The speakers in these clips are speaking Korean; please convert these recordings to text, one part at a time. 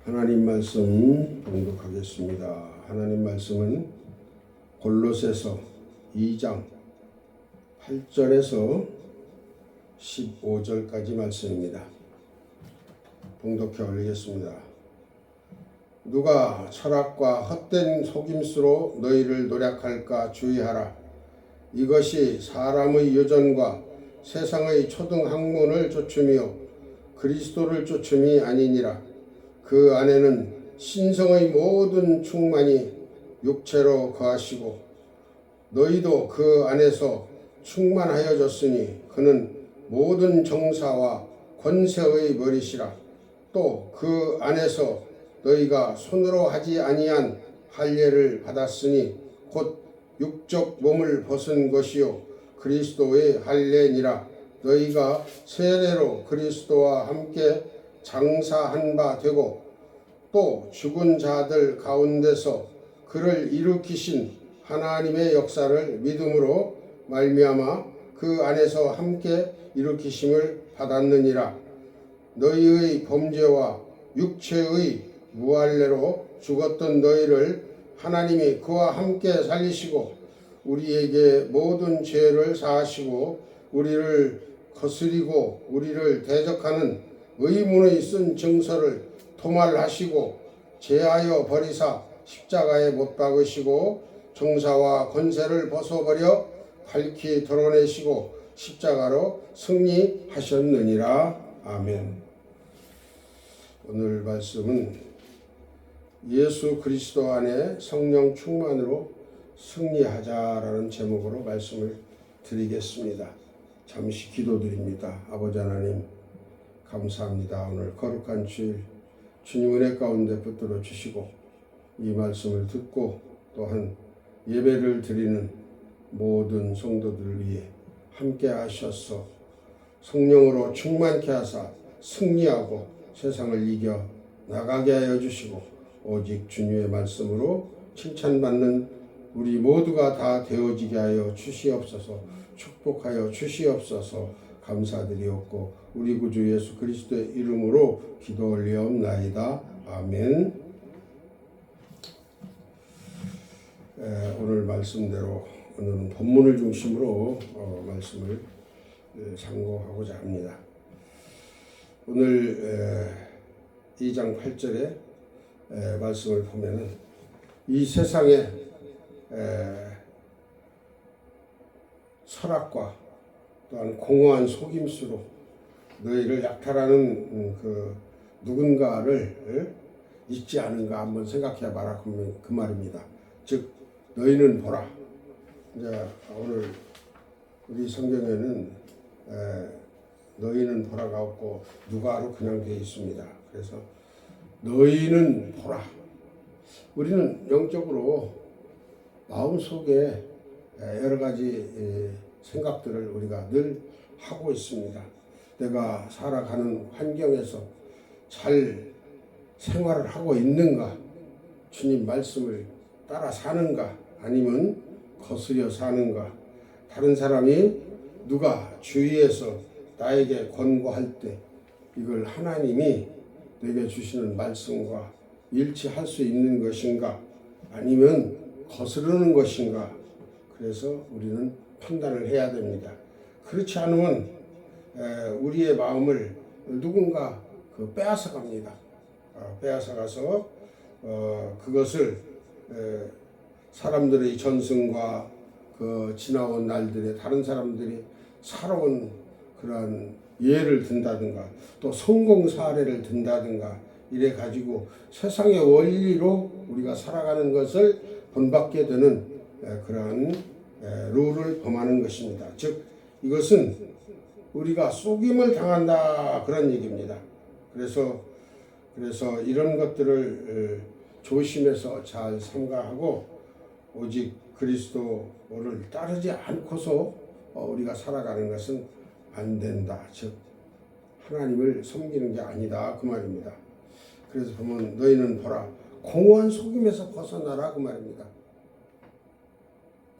하나님 말씀 봉독하겠습니다. 하나님 말씀은 골로새서 2장 8절에서 15절까지 말씀입니다. 봉독해 올리겠습니다. 누가 철학과 헛된 속임수로 너희를 노략할까 주의하라. 이것이 사람의 여전과 세상의 초등학문을 좇음이요 그리스도를 좇음이 아니니라. 그 안에는 신성의 모든 충만이 육체로 거하시고 너희도 그 안에서 충만하여졌으니 그는 모든 정사와 권세의 머리시라. 또 그 안에서 너희가 손으로 하지 아니한 할례를 받았으니 곧 육적 몸을 벗은 것이요 그리스도의 할례니라. 너희가 세례로 그리스도와 함께 장사한 바 되고 또 죽은 자들 가운데서 그를 일으키신 하나님의 역사를 믿음으로 말미암아 그 안에서 함께 일으키심을 받았느니라. 너희의 범죄와 육체의 무할례로 죽었던 너희를 하나님이 그와 함께 살리시고 우리에게 모든 죄를 사하시고 우리를 거스리고 우리를 대적하는 의문의 쓴 증서를 도말하시고 제하여 버리사 십자가에 못 박으시고 정사와 권세를 벗어버려 밝히 드러내시고 십자가로 승리하셨느니라. 아멘. 오늘 말씀은 예수 그리스도 안에 성령 충만으로 승리하자라는 제목으로 말씀을 드리겠습니다. 잠시 기도드립니다. 아버지 하나님 감사합니다. 오늘 거룩한 주일 주님 은혜 가운데 붙들어 주시고 이 말씀을 듣고 또한 예배를 드리는 모든 성도들을 위해 함께 하셔서 성령으로 충만케 하사 승리하고 세상을 이겨 나가게 하여 주시고 오직 주님의 말씀으로 칭찬받는 우리 모두가 다 되어지게 하여 주시옵소서. 축복하여 주시옵소서. 감사드리옵고 우리 구주 예수 그리스도의 이름으로 기도 올리옵나이다. 아멘. 오늘 말씀대로 오늘은 본문을 중심으로 말씀을 상고하고자 합니다. 오늘 2장 8절의 말씀을 보면은 이 세상에 철학과 또한 공허한 속임수로 너희를 약탈하는 그 누군가를 잊지 않은가 한번 생각해 봐라 그 말입니다. 즉 너희는 보라. 이제 오늘 우리 성경에는 너희는 보라가 없고 누가로 그냥 되어 있습니다. 그래서 너희는 보라. 우리는 영적으로 마음속에 여러 가지 생각들을 우리가 늘 하고 있습니다. 내가 살아가는 환경에서 잘 생활을 하고 있는가? 주님 말씀을 따라 사는가? 아니면 거스려 사는가? 다른 사람이 누가 주위에서 나에게 권고할 때 이걸 하나님이 내게 주시는 말씀과 일치할 수 있는 것인가? 아니면 거스르는 것인가? 그래서 우리는 판단을 해야 됩니다. 그렇지 않으면 우리의 마음을 누군가 빼앗아 갑니다. 빼앗아 가서 그것을 사람들의 전승과 그 지나온 날들에 다른 사람들이 살아온 그러한 예를 든다든가 또 성공 사례를 든다든가 이래 가지고 세상의 원리로 우리가 살아가는 것을 본받게 되는 그러한 룰을 범하는 것입니다. 즉 이것은 우리가 속임을 당한다 그런 얘기입니다. 그래서 이런 것들을 조심해서 잘 삼가하고 오직 그리스도를 따르지 않고서 우리가 살아가는 것은 안 된다. 즉 하나님을 섬기는 게 아니다 그 말입니다. 그래서 보면 너희는 보라 공허한 속임에서 벗어나라 그 말입니다.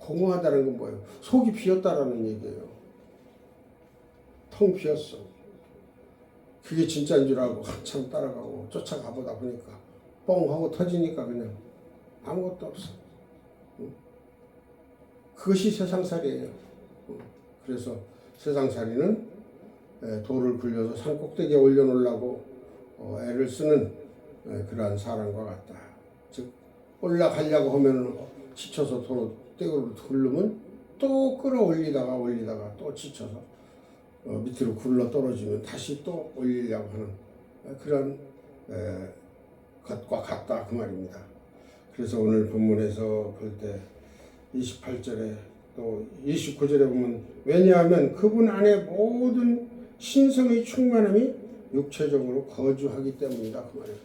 공허하다는 건 뭐예요? 속이 비었다라는 얘기예요. 텅 비었어. 그게 진짜인 줄 알고 한참 따라가고 쫓아가 보다 보니까 뻥 하고 터지니까 그냥 아무것도 없어. 그것이 세상살이에요. 그래서 세상살이는 돌을 굴려서 산 꼭대기에 올려놓으려고 애를 쓰는 그러한 사람과 같다. 즉 올라가려고 하면 지쳐서 도로 떼구를 굴르면 또 끌어올리다가 또 지쳐서 밑으로 굴러 떨어지면 다시 또 올리려고 하는 그런 것과 같다 그 말입니다. 그래서 오늘 본문에서 볼 때 28절에 또 29절에 보면 왜냐하면 그분 안에 모든 신성의 충만함이 육체적으로 거주하기 때문이다 그 말이에요.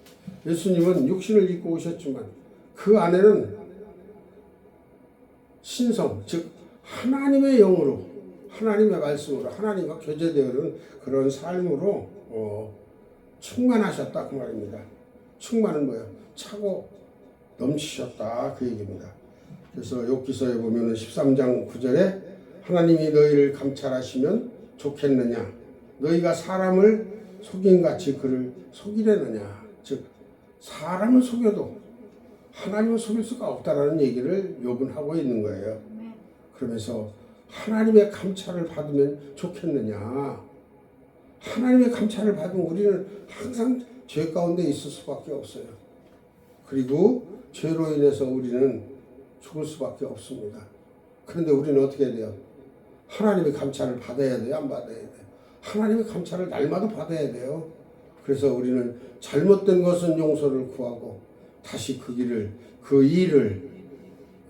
예수님은 육신을 입고 오셨지만 그 안에는 신성 즉 하나님의 영으로 하나님의 말씀으로 하나님과 교제되는 그런 삶으로 충만하셨다 그 말입니다. 충만은 뭐예요? 차고 넘치셨다 그 얘기입니다. 그래서 욥기서에 보면은 13장 9절에 하나님이 너희를 감찰하시면 좋겠느냐 너희가 사람을 속임같이 그를 속이려느냐 즉 사람을 속여도 하나님을 속일 수가 없다라는 얘기를 욥은 하고 있는 거예요. 그러면서 하나님의 감찰을 받으면 좋겠느냐 하나님의 감찰을 받으면 우리는 항상 죄 가운데 있을 수밖에 없어요. 그리고 죄로 인해서 우리는 죽을 수밖에 없습니다. 그런데 우리는 어떻게 해야 돼요? 하나님의 감찰을 받아야 돼요? 안 받아야 돼요? 하나님의 감찰을 날마다 받아야 돼요. 그래서 우리는 잘못된 것은 용서를 구하고 다시 그 길을 그 일을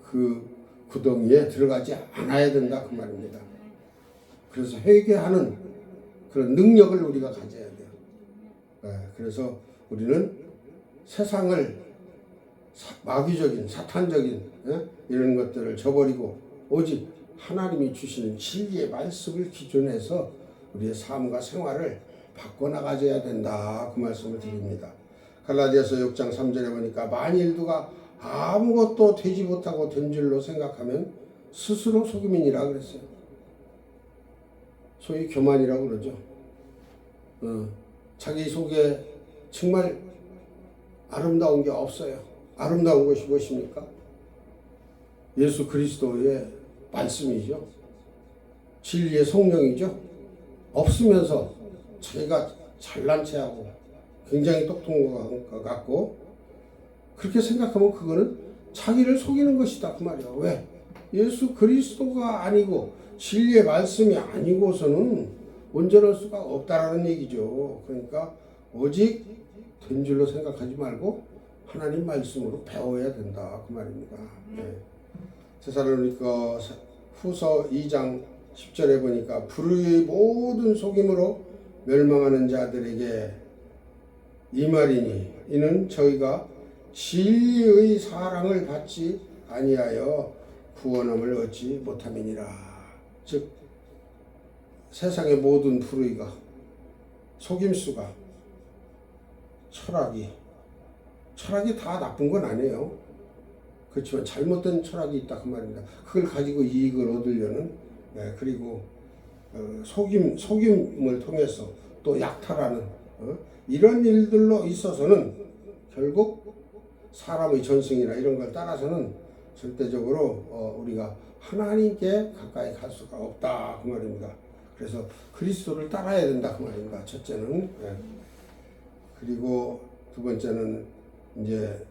그 구덩이에 들어가지 않아야 된다 그 말입니다. 그래서 회개하는 그런 능력을 우리가 가져야 돼요. 그래서 우리는 세상을 마귀적인 사탄적인 이런 것들을 저버리고 오직 하나님이 주시는 진리의 말씀을 기준해서 우리의 삶과 생활을 바꿔나가져야 된다 그 말씀을 드립니다. 갈라디아서 6장 3절에 보니까 만일 누가 아무것도 되지 못하고 된 줄로 생각하면 스스로 속임이니라 그랬어요. 소위 교만이라고 그러죠. 자기 속에 정말 아름다운 게 없어요. 아름다운 것이 무엇입니까? 예수 그리스도의 말씀이죠. 진리의 성령이죠. 없으면서 자기가 잘난 체하고 굉장히 똑똑한 것 같고 그렇게 생각하면 그거는 자기를 속이는 것이다 그 말이에요. 왜? 예수 그리스도가 아니고 진리의 말씀이 아니고서는 온전할 수가 없다라는 얘기죠. 그러니까 오직 된 줄로 생각하지 말고 하나님 말씀으로 배워야 된다 그 말입니다. 데살로니가 후서 2장 10절에 보니까 불의의 모든 속임으로 멸망하는 자들에게 이 말이니 이는 저희가 진리의 사랑을 받지 아니하여 구원함을 얻지 못함이니라. 즉 세상의 모든 불의가 속임수가 철학이 다 나쁜 건 아니에요. 그렇지만 잘못된 철학이 있다 그 말입니다. 그걸 가지고 이익을 얻으려는 그리고 속임을 통해서 또 약탈하는 이런 일들로 있어서는 결국 사람의 전승이나 이런 걸 따라서는 절대적으로 우리가 하나님께 가까이 갈 수가 없다 그 말입니다. 그래서 그리스도를 따라야 된다 그 말입니다. 첫째는. 그리고 두 번째는 이제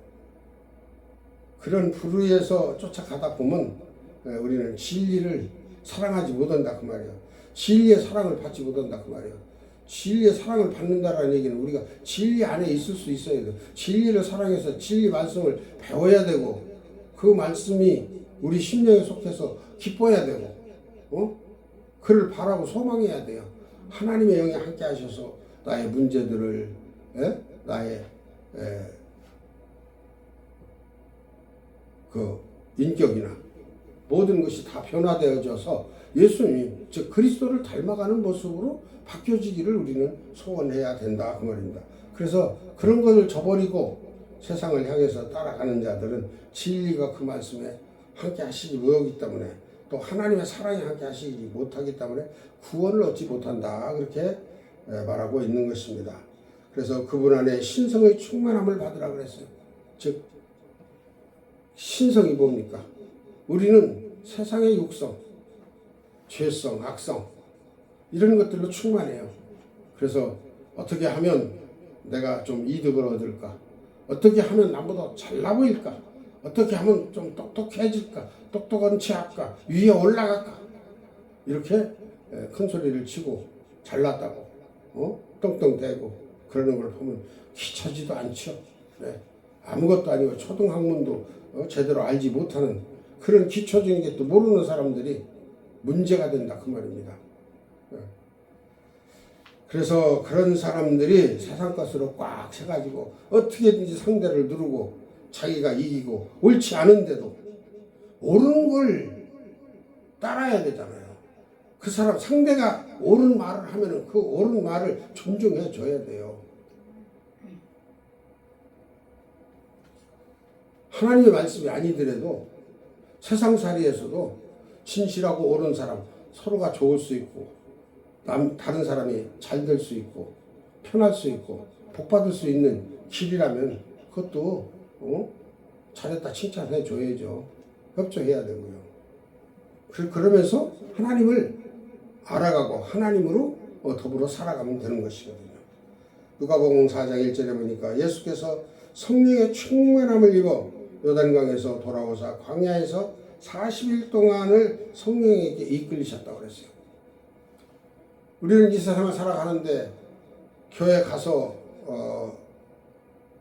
그런 불의에서 쫓아가다 보면 우리는 진리를 사랑하지 못한다 그 말이에요. 진리의 사랑을 받지 못한다 그 말이에요. 진리의 사랑을 받는다라는 얘기는 우리가 진리 안에 있을 수 있어야 돼요. 진리를 사랑해서 진리 말씀을 배워야 되고 그 말씀이 우리 심령에 속해서 기뻐야 되고 그를 바라고 소망해야 돼요. 하나님의 영이 함께 하셔서 나의 문제들을 나의 그 인격이나 모든 것이 다 변화되어져서 예수님 즉 그리스도를 닮아가는 모습으로 바뀌어지기를 우리는 소원해야 된다 그 말입니다. 그래서 그런 것을 저버리고 세상을 향해서 따라가는 자들은 진리가 그 말씀에 함께 하시지 못하기 때문에 또 하나님의 사랑이 함께 하시지 못하기 때문에 구원을 얻지 못한다 그렇게 말하고 있는 것입니다. 그래서 그분 안에 신성의 충만함을 받으라 그랬어요. 즉 신성이 뭡니까? 우리는 세상의 육성, 죄성, 악성 이런 것들로 충만해요. 그래서 어떻게 하면 내가 좀 이득을 얻을까? 어떻게 하면 나보다 잘나 보일까? 어떻게 하면 좀 똑똑해질까? 똑똑한 체 할까? 위에 올라갈까? 이렇게 큰 소리를 치고 잘났다고 떵떵대고 그러는 걸 보면 귀찮지도 않죠. 네. 아무것도 아니고 초등학문도 제대로 알지 못하는 그런 기초적인 게 또 모르는 사람들이 문제가 된다 그 말입니다. 네. 그래서 그런 사람들이 세상 것으로 꽉 채가지고 어떻게든지 상대를 누르고 자기가 이기고 옳지 않은데도 옳은 걸 따라야 되잖아요. 그 사람 상대가 옳은 말을 하면은 그 옳은 말을 존중해 줘야 돼요. 하나님의 말씀이 아니더라도 세상살이에서도 진실하고 옳은 사람 서로가 좋을 수 있고 다른 사람이 잘 될 수 있고 편할 수 있고 복받을 수 있는 길이라면 그것도 잘했다 칭찬해 줘야죠. 협조해야 되고요. 그러면서 하나님을 알아가고 하나님으로 더불어 살아가면 되는 것이거든요. 누가복음 4장 1절에 보니까 예수께서 성령의 충만함을 입어 요단강에서 돌아오사 광야에서 40일 동안을 성령에게 이끌리셨다고 그랬어요. 우리는 이 세상을 살아가는데 교회 가서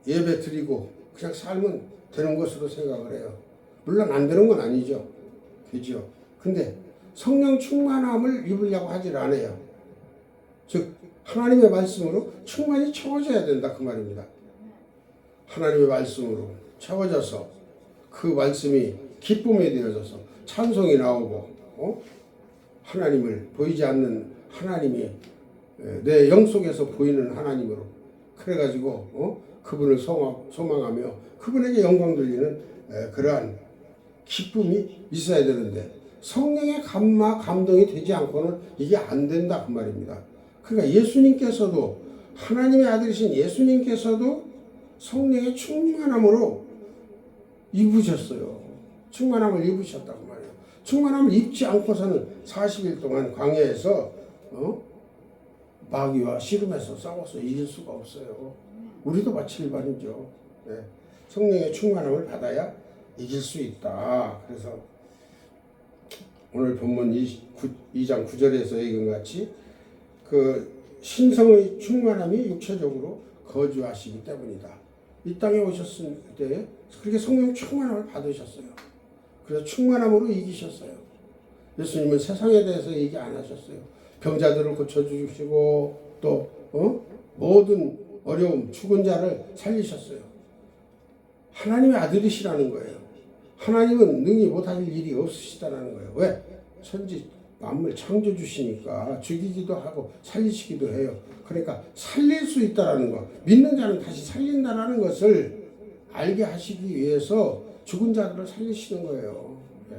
예배 드리고 그냥 살면 되는 것으로 생각을 해요. 물론 안 되는 건 아니죠. 되죠. 근데 성령 충만함을 입으려고 하질 않아요. 즉 하나님의 말씀으로 충만히 채워져야 된다 그 말입니다. 하나님의 말씀으로 채워져서 그 말씀이 기쁨이 되어져서 찬송이 나오고 하나님을 보이지 않는 하나님이 내 영 속에서 보이는 하나님으로 그래가지고 그분을 소망하며 그분에게 영광 돌리는 그러한 기쁨이 있어야 되는데 성령의 감동이 되지 않고는 이게 안 된다 그 말입니다. 그러니까 예수님께서도 하나님의 아들이신 예수님께서도 성령의 충만함으로 입으셨어요. 충만함을 입으셨다고 말이에요. 충만함을 입지 않고서는 40일 동안 광야에서 마귀와 씨름해서 싸워서 이길 수가 없어요. 우리도 마찬가지죠. 네. 성령의 충만함을 받아야 이길 수 있다. 그래서 오늘 본문 2장 9절에서 얘기한 것 같이 그 신성의 충만함이 육체적으로 거주하시기 때문이다. 이 땅에 오셨을 때 그렇게 성령 충만함을 받으셨어요. 그래서 충만함으로 이기셨어요. 예수님은 세상에 대해서 얘기 안 하셨어요. 병자들을 고쳐주시고 또 모든 어려움 죽은 자를 살리셨어요. 하나님의 아들이시라는 거예요. 하나님은 능히 못할 일이 없으시다라는 거예요. 왜? 천지 만물 창조 주시니까 죽이기도 하고 살리시기도 해요. 그러니까 살릴 수 있다라는 거, 믿는 자는 다시 살린다라는 것을 알게 하시기 위해서 죽은 자들을 살리시는 거예요. 네.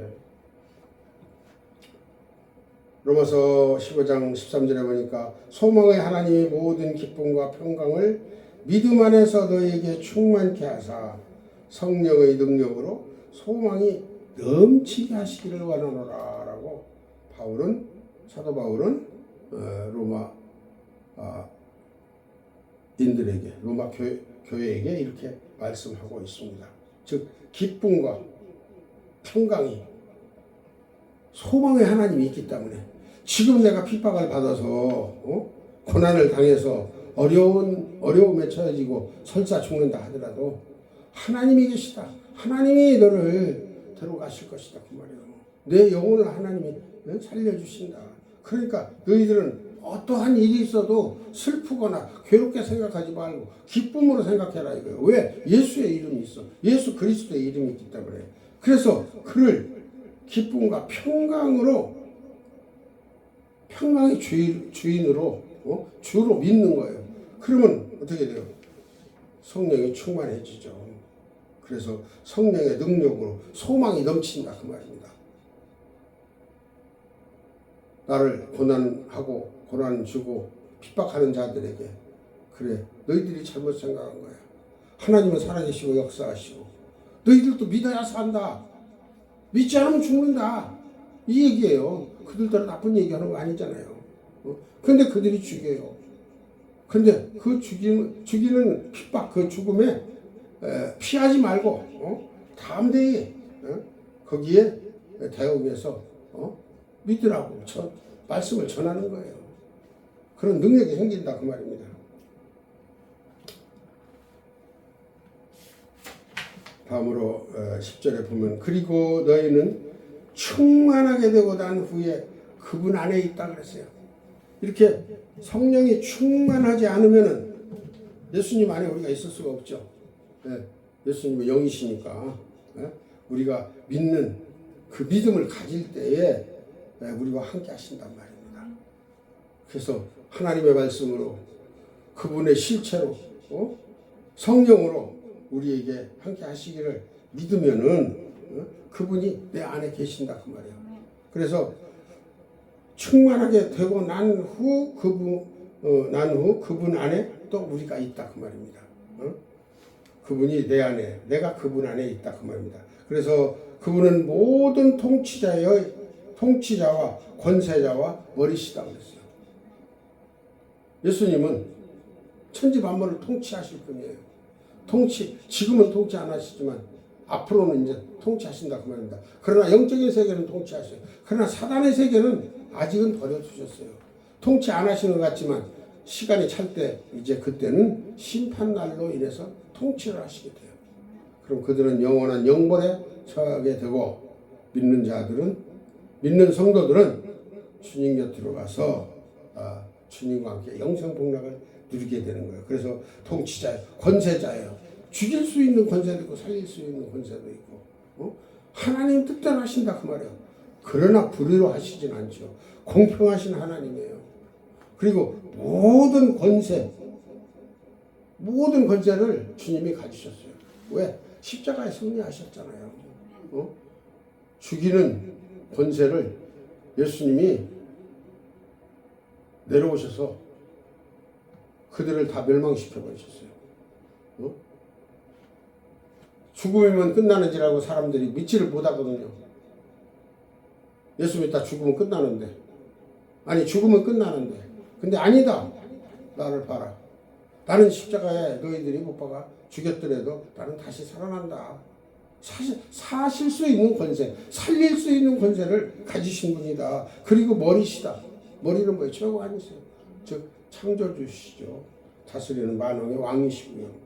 로마서 15장 13절에 보니까 소망의 하나님이 모든 기쁨과 평강을 믿음 안에서 너희에게 충만케 하사 성령의 능력으로 소망이 넘치게 하시기를 원하노라 라고 사도 바울은 로마 인들에게 로마 교회에게 이렇게 말씀하고 있습니다. 즉 기쁨과 평강이 소망의 하나님이 있기 때문에 지금 내가 핍박을 받아서 고난을 당해서 어려움에 처해지고 설사 죽는다 하더라도 하나님이 계시다. 하나님이 너를 데려가실 것이다. 그 말이에요. 내 영혼을 하나님이 살려주신다. 그러니까 너희들은 어떠한 일이 있어도 슬프거나 괴롭게 생각하지 말고 기쁨으로 생각해라 이거예요. 왜? 예수의 이름이 있어. 예수 그리스도의 이름이 있기 때문에. 그래서 그를 기쁨과 평강으로 평강의 주인으로 주로 믿는 거예요. 그러면 어떻게 돼요? 성령이 충만해지죠. 그래서 성령의 능력으로 소망이 넘친다 그 말입니다. 나를 고난하고 고난 주고 핍박하는 자들에게 그래 너희들이 잘못 생각한 거야. 하나님은 살아계시고 역사하시고 너희들도 믿어야 산다. 믿지 않으면 죽는다. 이 얘기예요. 그들도 나쁜 얘기하는 거 아니잖아요. 근데 그들이 죽여요. 근데 그 죽이는 핍박, 그 죽음에 피하지 말고 담대히 거기에 대응해서 믿으라고 말씀을 전하는 거예요. 그런 능력이 생긴다 그 말입니다. 다음으로 10절에 보면 그리고 너희는 충만하게 되고 난 후에 그분 안에 있다 그랬어요. 이렇게 성령이 충만하지 않으면은 예수님 안에 우리가 있을 수가 없죠. 예수님은 영이시니까 우리가 믿는 그 믿음을 가질 때에 우리와 함께 하신단 말입니다. 그래서 하나님의 말씀으로 그분의 실체로 성령으로 우리에게 함께 하시기를 믿으면은 그분이 내 안에 계신다 그 말이에요. 그래서 충만하게 되고 난 후 그분 안에 또 우리가 있다 그 말입니다. 그분이 내 안에, 내가 그분 안에 있다 그 말입니다. 그래서 그분은 모든 통치자와 권세자와 머리시다 그랬어요. 예수님은 천지 만물을 통치하실 분이에요. 지금은 통치 안 하시지만 앞으로는 이제 통치하신다 그 말입니다. 그러나 영적인 세계는 통치하셔요. 그러나 사단의 세계는 아직은 버려두셨어요. 통치 안 하시는 것 같지만 시간이 찰 때 이제 그때는 심판날로 인해서 통치를 하시게 돼요. 그럼 그들은 영원한 영벌에 처하게 되고 믿는 성도들은 주님 곁으로 가서 주님과 함께 영생복락을 누리게 되는 거예요. 그래서 통치자예요. 권세자예요. 죽일 수 있는 권세도 있고 살릴 수 있는 권세도 있고 하나님 뜻대로 하신다 그 말이에요. 그러나 불의로 하시진 않죠. 공평하신 하나님이에요. 그리고 모든 권세를 주님이 가지셨어요. 왜? 십자가에 승리하셨잖아요. 죽이는 권세를 예수님이 내려오셔서 그들을 다 멸망시켜 버리셨어요. 죽음이면 끝나는지라고 사람들이 믿지를 못하거든요. 예수 믿다 죽으면 끝나는데, 아니 죽으면 끝나는데, 근데 아니다. 나를 봐라. 나는 십자가에 너희들이 못 박아 죽였더라도 나는 다시 살아난다. 사실 수 있는 권세, 살릴 수 있는 권세를 가지신 분이다. 그리고 머리시다. 머리는 뭐예요? 최고 아니세요? 즉 창조주시죠. 다스리는 만왕의 왕이시고요.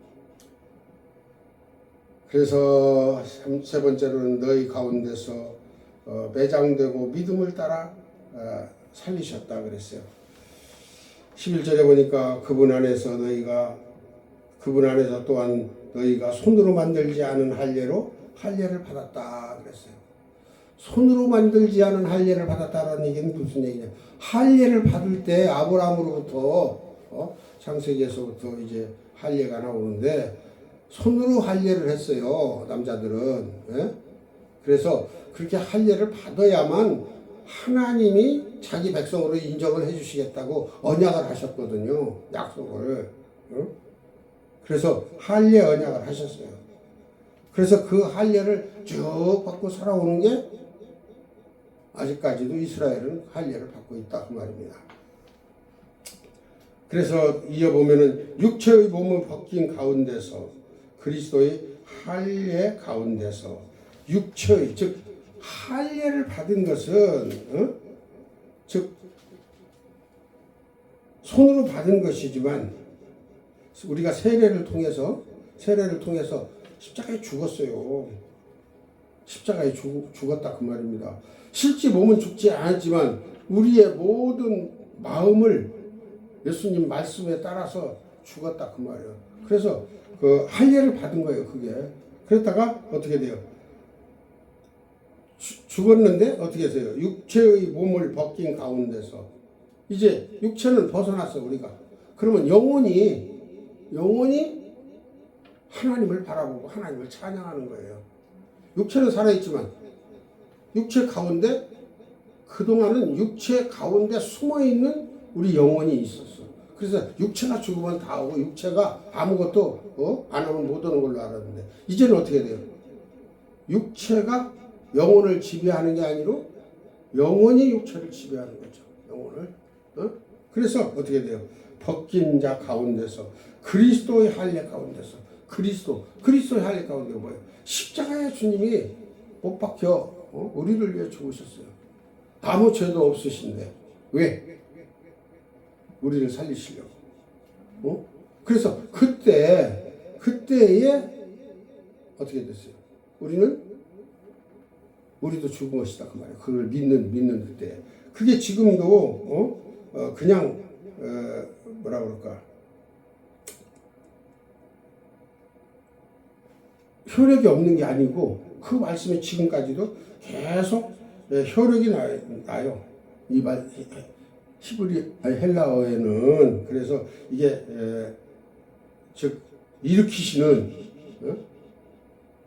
그래서 세 번째로는 너희 가운데서 매장되고 믿음을 따라 살리셨다 그랬어요. 11절에 보니까 그분 안에서 또한 너희가 손으로 만들지 않은 할례를 받았다 그랬어요. 손으로 만들지 않은 할례를 받았다라는 얘기는 무슨 얘기냐? 할례를 받을 때 아브라함으로부터 창세기에서부터 이제 할례가 나오는데 손으로 할례를 했어요. 남자들은. 예? 그래서 그렇게 할례를 받아야만 하나님이 자기 백성으로 인정을 해주시겠다고 언약을 하셨거든요. 약속을. 그래서 할례 언약을 하셨어요. 그래서 그 할례를 쭉 받고 살아오는 게 아직까지도 이스라엘은 할례를 받고 있다 그 말입니다. 그래서 이어보면은 육체의 몸을 벗긴 가운데서 그리스도의 할례 가운데서 육체의 즉 할례를 받은 것은 즉 손으로 받은 것이지만 우리가 세례를 통해서 십자가에 죽었어요. 십자가에 죽었다 그 말입니다. 실제 몸은 죽지 않았지만 우리의 모든 마음을 예수님 말씀에 따라서 죽었다 그 말이에요. 그래서 그 할례를 받은 거예요. 그게 그랬다가 어떻게 돼요? 죽었는데 어떻게 해서요? 육체의 몸을 벗긴 가운데서 이제 육체는 벗어났어 우리가. 그러면 영혼이 하나님을 바라보고 하나님을 찬양하는 거예요. 육체는 살아있지만 육체 가운데 그동안은 육체 가운데 숨어있는 우리 영혼이 있었어. 그래서 육체가 죽으면 다 오고 육체가 아무것도 안 하면 못 오는 걸로 알았는데 이제는 어떻게 돼요? 육체가 영혼을 지배하는 게 아니라 영혼이 육체를 지배하는 거죠. 영혼을. 그래서 어떻게 돼요? 벗긴 자 가운데서 그리스도의 할례 가운데서 그리스도의 할례 가운데 뭐예요? 십자가에 주님이 못 박혀 우리를 위해 죽으셨어요. 아무 죄도 없으신데 왜? 우리를 살리시려고. 그래서 그때에 어떻게 됐어요? 우리도 죽은 것이다 그 말이에요. 그걸 믿는 그때. 그게 지금도 그냥 뭐라 그럴까? 효력이 없는 게 아니고 그 말씀이 지금까지도 계속 효력이 나요. 이 말 헬라어에는 그래서 이게 즉 일으키시는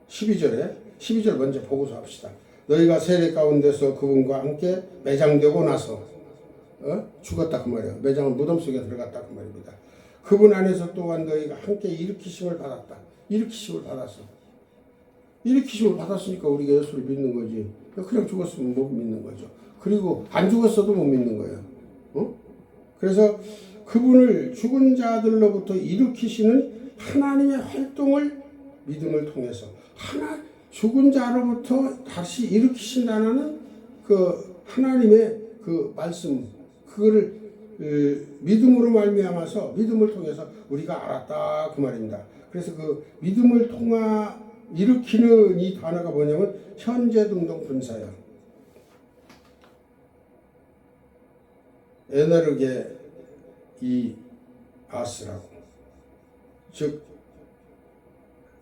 12절 먼저 보고서 합시다. 너희가 세례 가운데서 그분과 함께 매장되고 나서 죽었다 그 말이에요. 매장은 무덤 속에 들어갔다 그 말입니다. 그분 안에서 또한 너희가 함께 일으키심을 받았다. 일으키심을 받았으니까 우리가 예수를 믿는 거지. 그냥 죽었으면 못 믿는 거죠. 그리고 안 죽었어도 못 믿는 거예요. 그래서 그분을 죽은 자들로부터 일으키시는 하나님의 활동을 믿음을 통해서 죽은 자로부터 다시 일으키신다는 그 하나님의 그 말씀 그거를 믿음으로 말미암아서 믿음을 통해서 우리가 알았다 그 말입니다. 그래서 그 믿음을 일으키는 이 단어가 뭐냐면 현재 등동 분사야. 에너르게 이 아스라고 즉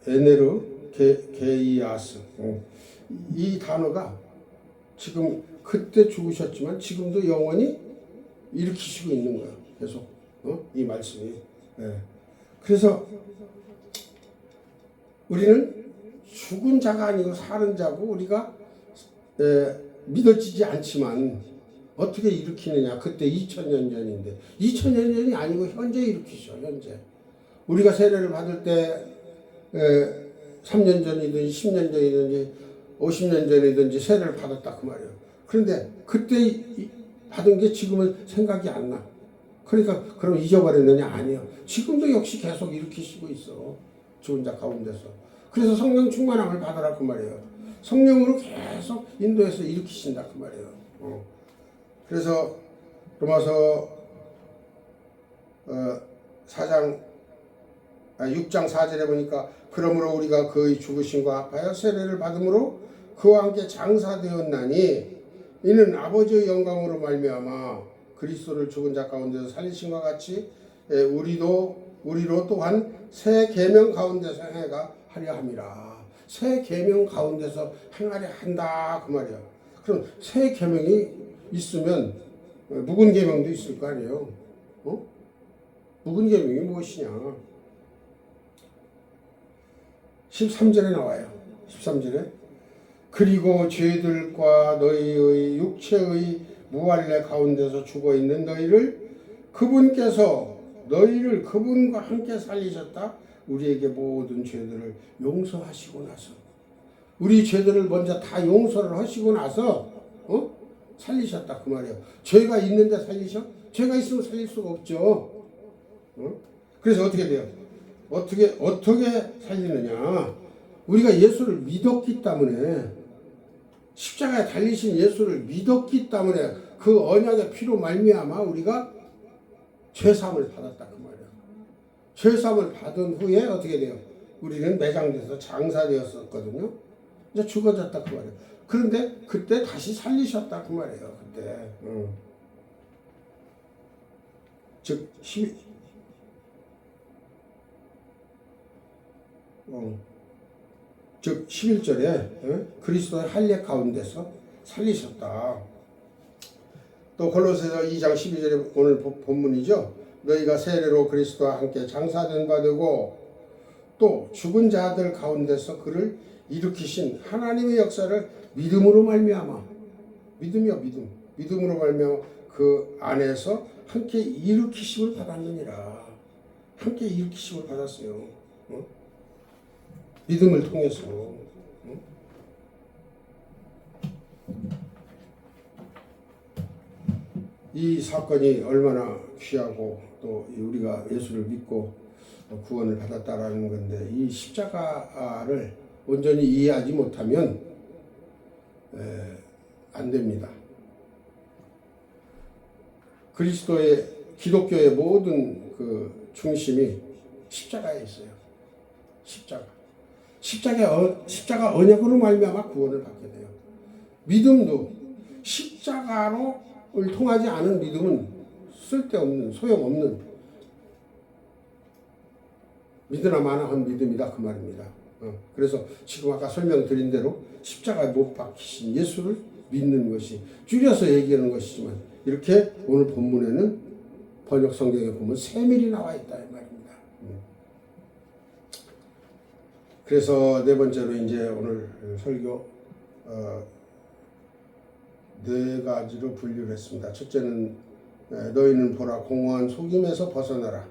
에네르 게이아스 이 단어가 지금 그때 죽으셨지만 지금도 영원히 일으키시고 있는 거예요. 계속 이 말씀이. 그래서 우리는 죽은 자가 아니고 사는 자고 우리가 믿어지지 않지만 어떻게 일으키느냐. 그때 2000년 전인데 2000년 전이 아니고 현재 일으키죠. 현재 우리가 세례를 받을 때 3년 전이든지 10년 전이든지 50년 전이든지 세례를 받았다 그 말이에요. 그런데 그때 받은 게 지금은 생각이 안 나. 그러니까 그럼 잊어버렸느냐? 아니에요. 지금도 역시 계속 일으키시고 있어. 죽은 자 가운데서. 그래서 성령 충만함을 받아라 그 말이에요. 성령으로 계속 인도해서 일으키신다 그 말이에요. 그래서 로마서 6장 4절에 보니까 그러므로 우리가 그의 죽으심과 합하여 세례를 받음으로 그와 함께 장사되었나니 이는 아버지의 영광으로 말미암아 그리스도를 죽은 자 가운데서 살리심과 같이 우리로 또한 새 계명 가운데서 행하려 함이라. 새 계명 가운데서 행하려 한다 그 말이야. 그럼 새 계명이 있으면 묵은 계명도 있을 거 아니에요. 묵은 계명이 무엇이냐? 13절에 나와요. 13절에 그리고 죄들과 너희의 육체의 무할례 가운데서 죽어있는 너희를 그분께서 너희를 그분과 함께 살리셨다. 우리에게 모든 죄들을 용서하시고 나서 우리 죄들을 먼저 다 용서를 하시고 나서 살리셨다 그 말이에요. 죄가 있는데 살리셔? 죄가 있으면 살릴 수가 없죠. 그래서 어떻게 돼요? 어떻게 살리느냐? 우리가 예수를 믿었기 때문에 십자가에 달리신 예수를 믿었기 때문에 그 언약의 피로 말미암아 우리가 죄사함을 받았다 그 말이에요. 죄사함을 받은 후에 어떻게 돼요? 우리는 매장돼서 장사되었었거든요. 이제 죽어졌다 그 말이에요. 그런데 그때 다시 살리셨다 그 말이에요. 그때 즉 11절에 그리스도의 할례 가운데서 살리셨다. 또 골로새서 2장 12절에 오늘 본문이죠. 너희가 세례로 그리스도와 함께 장사된 바 되고 또 죽은 자들 가운데서 그를 일으키신 하나님의 역사를 믿음으로 말미암아 믿음으로 말미암아 그 안에서 함께 일으키심을 받았느니라. 함께 일으키심을 받았어요. 믿음을 통해서. 이 사건이 얼마나 귀하고 또 우리가 예수를 믿고 구원을 받았다라는 건데, 이 십자가를 온전히 이해하지 못하면 안 됩니다. 기독교의 모든 그 중심이 십자가에 있어요. 십자가 언약으로 말미암아 구원을 받게 돼요. 믿음도 십자가를 통하지 않은 믿음은 쓸데없는, 소용없는, 믿으나 마나 한 믿음이다 그 말입니다. 그래서 지금 아까 설명드린 대로 십자가에 못 박히신 예수를 믿는 것이, 줄여서 얘기하는 것이지만, 이렇게 오늘 본문에는 번역 성경에 보면 세밀히 나와 있다 이 말입니다. 그래서 네 번째로 이제 오늘 설교 네 가지로 분류를 했습니다. 첫째는 너희는 보라 공허한 속임에서 벗어나라.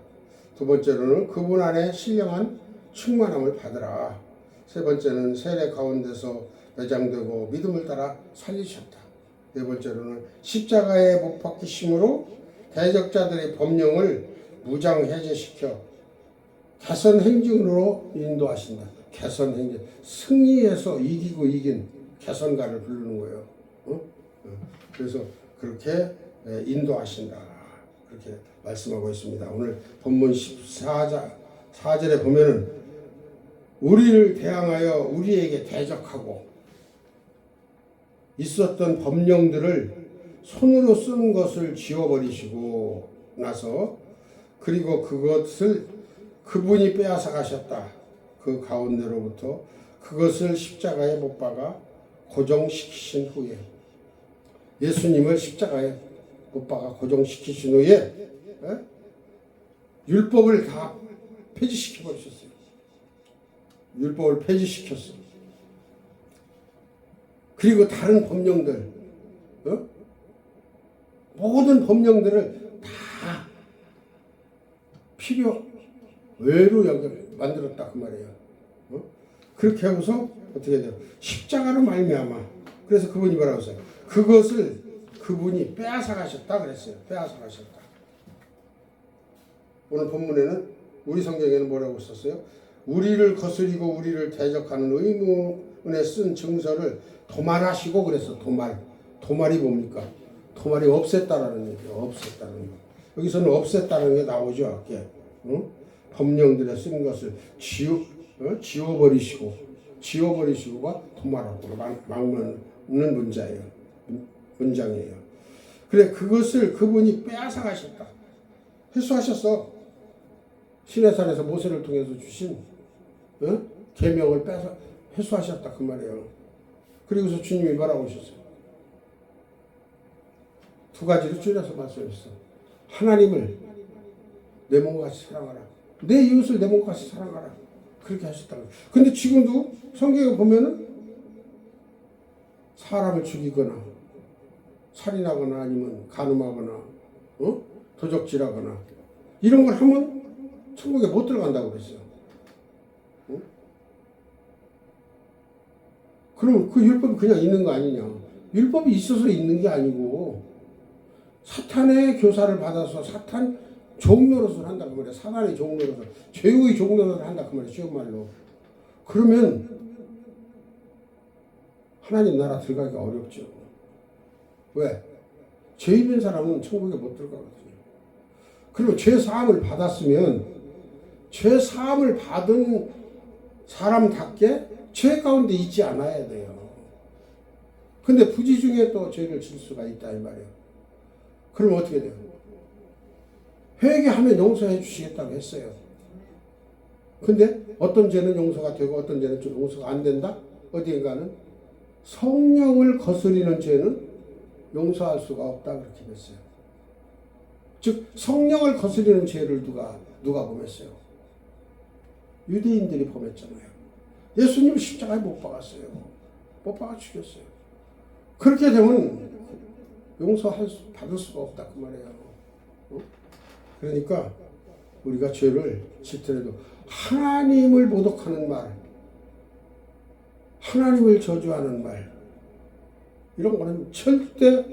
두 번째로는 그분 안에 신령한 충만함을 받으라. 세 번째는 세례 가운데서 매장되고 믿음을 따라 살리셨다. 네 번째로는 십자가에 못 박히심으로 대적자들의 법령을 무장 해제시켜 개선 행진으로 인도하신다. 개선 행진, 승리해서 이기고 이긴 개선가를 부르는 거예요. 그래서 그렇게 인도하신다. 그렇게 말씀하고 있습니다. 오늘 본문 14절에 보면은 우리를 대항하여 우리에게 대적하고 있었던 법령들을 손으로 쓰는 것을 지워버리시고 나서, 그리고 그것을 그분이 빼앗아 가셨다. 그 가운데로부터 그것을 십자가에 못 박아 고정시키신 후에, 예수님을 십자가에 못 박아 고정시키신 후에 율법을 다 폐지시켜 버리셨어요. 율법을 폐지시켰어요. 그리고 다른 법령들, 모든 법령들을 다 필요 외로 여기 만들었다 그 말이에요. 그렇게 하고서 어떻게 돼요? 십자가로 말미암아. 그래서 그분이 뭐라고 했어요? 그것을 그분이 빼앗아 가셨다 그랬어요. 빼앗아 가셨다. 오늘 본문에는, 우리 성경에는 뭐라고 썼어요? 우리를 거스리고 우리를 대적하는 의문에 쓴 증서를 도말하시고 그랬어. 도말이 뭡니까? 도말이 없앴다라는 얘기예요. 없앴다는 거. 여기서는 없앴다는 게 나오죠. 아까 법령들에 쓴 것을 지워버리시고가 도말하고 막는 문장이에요. 그래, 그것을 그분이 빼앗아 가셨다. 회수하셨어. 시내산에서 모세를 통해서 주신 계명을 빼서 회수하셨다 그 말이에요. 그리고서 주님이 뭐라고 하셨어요? 두 가지로 줄여서 말씀하셨어. 하나님을 내 몸같이 사랑하라. 내 이웃을 내 몸같이 사랑하라. 그렇게 하셨다고. 근데 지금도 성경에 보면은 사람을 죽이거나 살인하거나 아니면 간음하거나 도적질하거나 이런 걸 하면 천국에 못 들어간다고 그랬어요. 그럼 그 율법이 그냥 있는 거 아니냐? 율법이 있어서 있는 게 아니고 사탄의 교사를 받아서 사탄 종노릇을 한다 그 말이야. 사단의 종노릇을, 죄의 종노릇을 한다 그 말이야. 쉬운 말로. 그러면 하나님 나라 들어가기가 어렵죠. 왜? 죄 있는 사람은 천국에 못 들어가거든요. 그리고 죄 사함을 받았으면 죄 사함을 받은 사람답게 죄 가운데 있지 않아야 돼요. 근데 부지 중에 또 죄를 질 수가 있다 이 말이에요. 그럼 어떻게 돼요? 회개하면 용서해 주시겠다고 했어요. 근데 어떤 죄는 용서가 되고 어떤 죄는 좀 용서가 안 된다? 어디인가는 성령을 거스리는 죄는 용서할 수가 없다 그렇게 했어요. 즉 성령을 거스리는 죄를 누가 범했어요? 유대인들이 범했잖아요. 예수님 십자가에 못 박았어요. 못 박아 죽였어요. 그렇게 되면 받을 수가 없다 그 말이에요. 그러니까 우리가 죄를 짓더라도 하나님을 모독하는 말, 하나님을 저주하는 말, 이런 거는 절대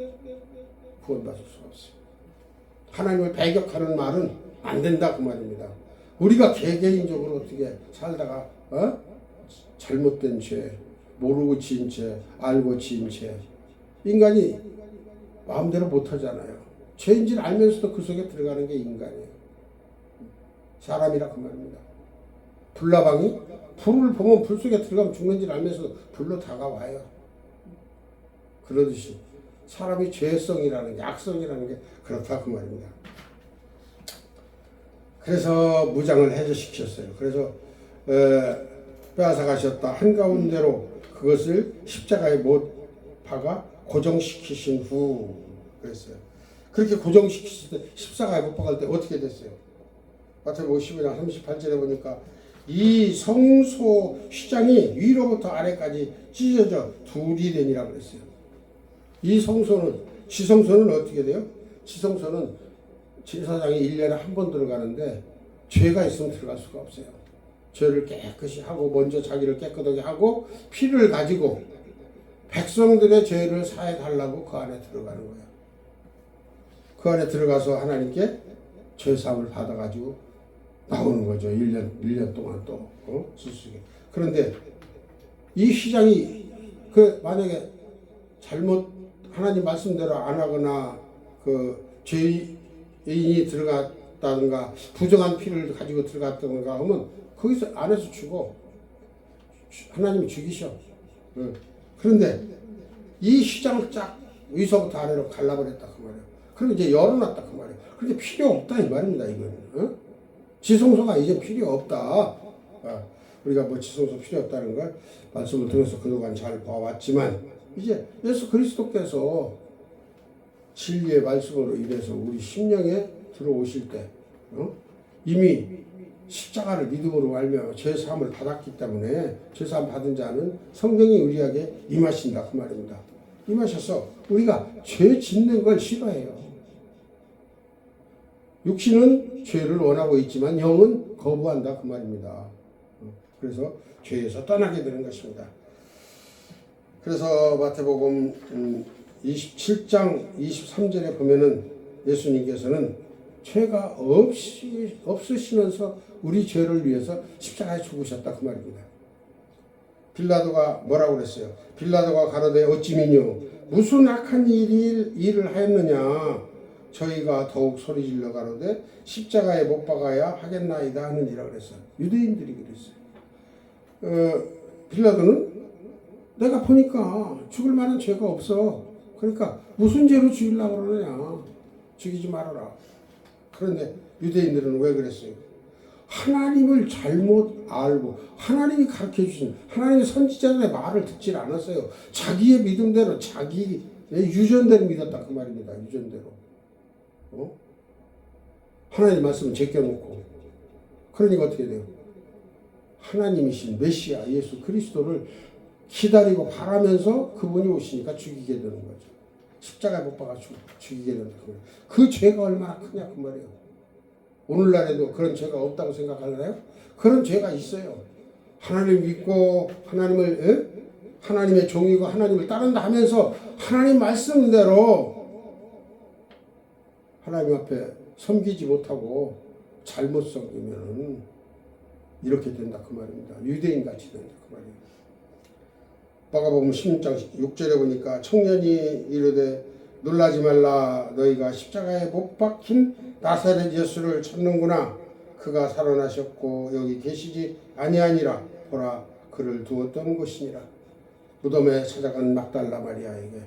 구원받을 수가 없어요. 하나님을 배격하는 말은 안 된다 그 말입니다. 우리가 개개인적으로 어떻게 살다가 잘못된 죄, 모르고 지은 죄, 알고 지은 죄, 인간이 마음대로 못하잖아요. 죄인지를 알면서도 그 속에 들어가는 게 인간이에요. 사람이라 그 말입니다. 불나방이 불을 보면 불 속에 들어가면 죽는지를 알면서 불로 다가와요. 그러듯이 사람이 죄성이라는 게, 악성이라는 게 그렇다 그 말입니다. 그래서 무장을 해제시켰어요. 그래서 빼앗아 가셨다 한가운데로 그것을 십자가에 못 박아 고정시키신 후 그랬어요. 그렇게 고정시키실 때 십자가에 못 박을 때 어떻게 됐어요? 마태복음 15장 38절에 보니까 이 성소 휘장이 위로부터 아래까지 찢어져 둘이 되니라 그랬어요. 이 성소는, 지성소는 어떻게 돼요? 지성소는 제사장이 1년에 한 번 들어가는데 죄가 있으면 들어갈 수가 없어요. 죄를 깨끗이 하고 먼저 자기를 깨끗하게 하고 피를 가지고 백성들의 죄를 사해 달라고 그 안에 들어가는 거예요. 그 안에 들어가서 하나님께 죄사함을 받아가지고 나오는 거죠. 1년 동안 또 지수게. 그런데 이 휘장이 만약에 잘못 하나님 말씀대로 안 하거나 죄인이 들어갔다든가 부정한 피를 가지고 들어갔다든가 하면 거기서 안에서 죽어. 하나님이 죽이셔. 그런데 이 휘장을 쫙 위서부터 아래로 갈라버렸다 그 말이에요. 그럼 이제 열어놨다 그 말이에요. 그런데 필요 없다 이 말입니다. 이거는 지성소가 이제 필요 없다. 우리가 뭐 지성소 필요 없다는 걸 말씀을 들어서 그동안 잘 봐왔지만 이제 예수 그리스도께서 진리의 말씀으로 인해서 우리 심령에 들어오실 때 이미 십자가를 믿음으로 알며 죄사함을 받았기 때문에 죄사함 받은 자는 성령이 우리에게 임하신다 그 말입니다. 임하셔서 우리가 죄 짓는 걸 싫어해요. 육신은 죄를 원하고 있지만 영은 거부한다 그 말입니다. 그래서 죄에서 떠나게 되는 것입니다. 그래서 마태복음 27장 23절에 보면은 예수님께서는 죄가 없으시면서 우리 죄를 위해서 십자가에 죽으셨다 그 말입니다. 빌라도가 뭐라고 그랬어요? 빌라도가 가로되 어찌 미뇨 무슨 악한 일을 하였느냐 저희가 더욱 소리질러 가로되 십자가에 못 박아야 하겠나이다 하느니라 그랬어요. 유대인들이 그랬어요. 빌라도는 내가 보니까 죽을 만한 죄가 없어. 그러니까 무슨 죄로 죽이려고 그러느냐. 죽이지 말아라. 그런데 유대인들은 왜 그랬어요? 하나님을 잘못 알고 하나님이 가르쳐 주신 하나님의 선지자들의 말을 듣질 않았어요. 자기의 믿음대로 자기의 유전대로 믿었다 그 말입니다. 유전대로. 하나님 말씀을 제껴놓고 그러니까 어떻게 돼요? 하나님이신 메시아 예수 그리스도를 기다리고 바라면서 그분이 오시니까 죽이게 되는 거죠. 십자가에 못 박아 죽이게 된다. 그 죄가 얼마나 크냐 그 말이에요. 오늘날에도 그런 죄가 없다고 생각하나요? 그런 죄가 있어요. 하나님을 믿고 하나님의 종이고 하나님을 따른다 하면서 하나님 말씀대로 하나님 앞에 섬기지 못하고 잘못 섬기면 이렇게 된다 그 말입니다. 유대인같이 된다 그 말이에요. 마가복음 16장 6절에 보니까 청년이 이르되 놀라지 말라 너희가 십자가에 못 박힌 나사렛 예수를 찾는구나. 그가 살아나셨고 여기 계시지 아니하니라. 보라 그를 두었던 곳이니라. 무덤에 찾아간 막달라 마리아에게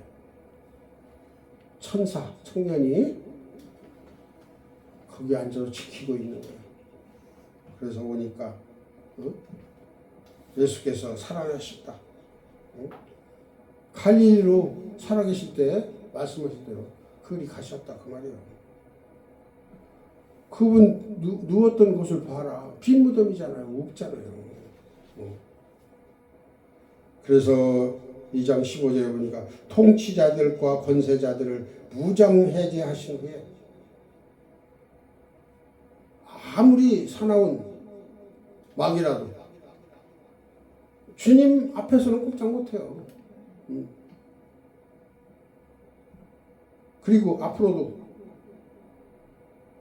천사 청년이 거기 앉아서 지키고 있는 거예요. 그래서 오니까 예수께서 살아나셨다. 갈릴리로 살아계실 때 말씀하신 대로 그리 가셨다 그 말이에요. 그분 누웠던 곳을 봐라. 빈 무덤이잖아요. 없잖아요. 그래서 2장 15절에 보니까 통치자들과 권세자들을 무장해제하신 후에 아무리 사나운 마귀라도 주님 앞에서는 꼼짝 못해요. 그리고 앞으로도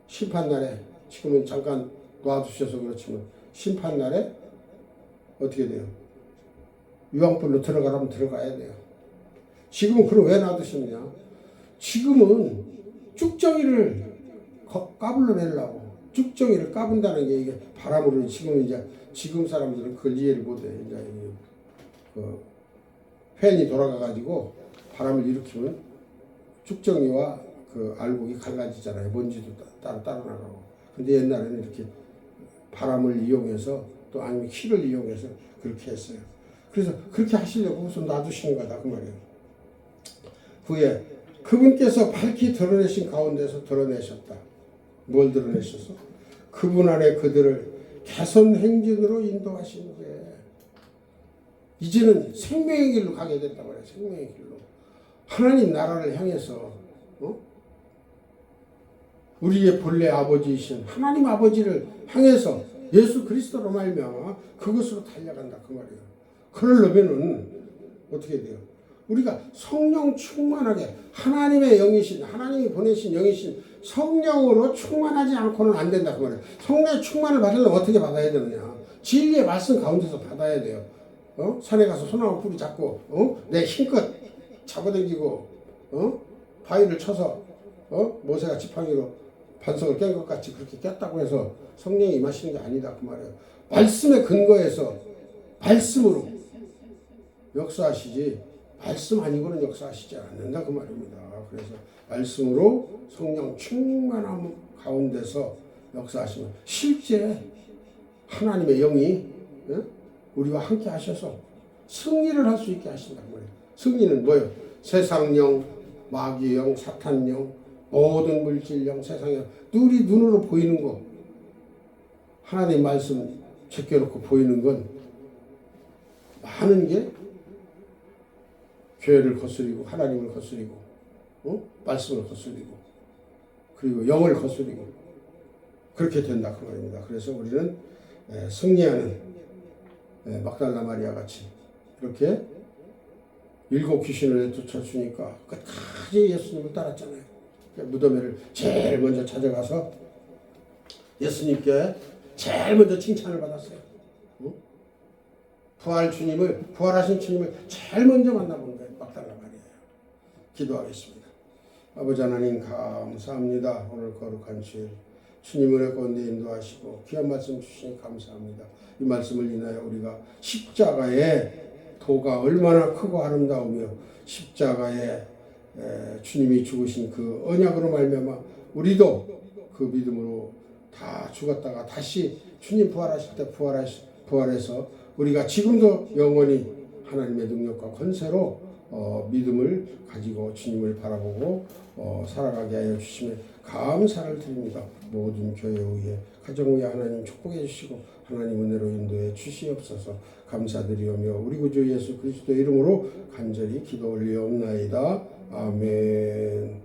심판날에, 지금은 잠깐 놔두셔서 그렇지만 심판날에 어떻게 돼요? 유황불로 들어가라면 들어가야 돼요. 지금은 그럼 왜 놔두셨냐? 지금은 쭉정이를 까불러내려고, 쭉정이를 까분다는 게 이게 바람으로, 지금 이제 지금 사람들은 그걸 이해를 못해. 이제 그 팬이 돌아가가지고 바람을 일으키면 쭉정이와 그 알곡이 갈라지잖아요. 먼지도 따로 나가고. 근데 옛날에는 이렇게 바람을 이용해서, 또 아니면 키를 이용해서 그렇게 했어요. 그래서 그렇게 하시려고 우선 놔두시는 거다 그 말이에요. 후에 그분께서 밝히 드러내신 가운데서 드러내셨다. 뭘 드러내셔서? 그분 안에 그들을 개선 행진으로 인도하시는 게, 이제는 생명의 길로 가게 됐단 말이에요. 생명의 길로. 하나님 나라를 향해서, 우리의 본래 아버지이신 하나님 아버지를 향해서 예수 그리스도로 말미암아 그것으로 달려간다 그 말이에요. 그러려면은 어떻게 돼요? 우리가 성령 충만하게, 하나님의 영이신, 하나님이 보내신 영이신 성령으로 충만하지 않고는 안 된다 그 말이에요. 성령의 충만을 받으려면 어떻게 받아야 되느냐? 진리의 말씀 가운데서 받아야 돼요. 산에 가서 소나무 뿌리 잡고 내 힘껏 잡아당기고 바위를 쳐서 모세가 지팡이로 반석을 깬 것 같이 그렇게 깼다고 해서 성령이 임하시는 게 아니다 그 말이에요. 말씀에 근거해서 말씀으로 역사하시지, 말씀 아니고는 역사하시지 않는다 그 말입니다. 그래서 말씀으로 성령 충만함 가운데서 역사하시면 실제 하나님의 영이 우리와 함께 하셔서 승리를 할 수 있게 하신다는 거예요. 승리는 뭐예요? 세상령, 마귀영, 사탄령, 모든 물질령, 세상령, 우리 눈으로 보이는 거, 하나님 말씀 제껴놓고 보이는 건 많은 게 교회를 거스리고 하나님을 거스리고 말씀을 거스리고 그리고 영을 거스리고 그렇게 된다 그 말입니다. 그래서 우리는 승리하는 막달라 마리아 같이 이렇게 7 귀신을 쫓아주니까 끝까지 예수님을 따랐잖아요. 무덤에를 제일 먼저 찾아가서 예수님께 제일 먼저 칭찬을 받았어요. 부활하신 주님을 제일 먼저 만나본 거예요. 막달라 마리아예요. 기도하겠습니다. 아버지 하나님 감사합니다. 오늘 거룩한 주일 주님 은혜 가운데 인도하시고 귀한 말씀 주시니 감사합니다. 이 말씀을 인하여 우리가 십자가의 도가 얼마나 크고 아름다우며 십자가에 주님이 죽으신 그 언약으로 말미암아 우리도 그 믿음으로 다 죽었다가 다시 주님 부활하실 때 부활해서 우리가 지금도 영원히 하나님의 능력과 권세로 믿음을 가지고 주님을 바라보고 살아가게 하여 주시면 감사를 드립니다. 모든 교회 위에 가정 위에 하나님 축복해 주시고 하나님 은혜로 인도해 주시옵소서. 감사드리오며 우리 구주 예수 그리스도 이름으로 간절히 기도 올리옵나이다. 아멘.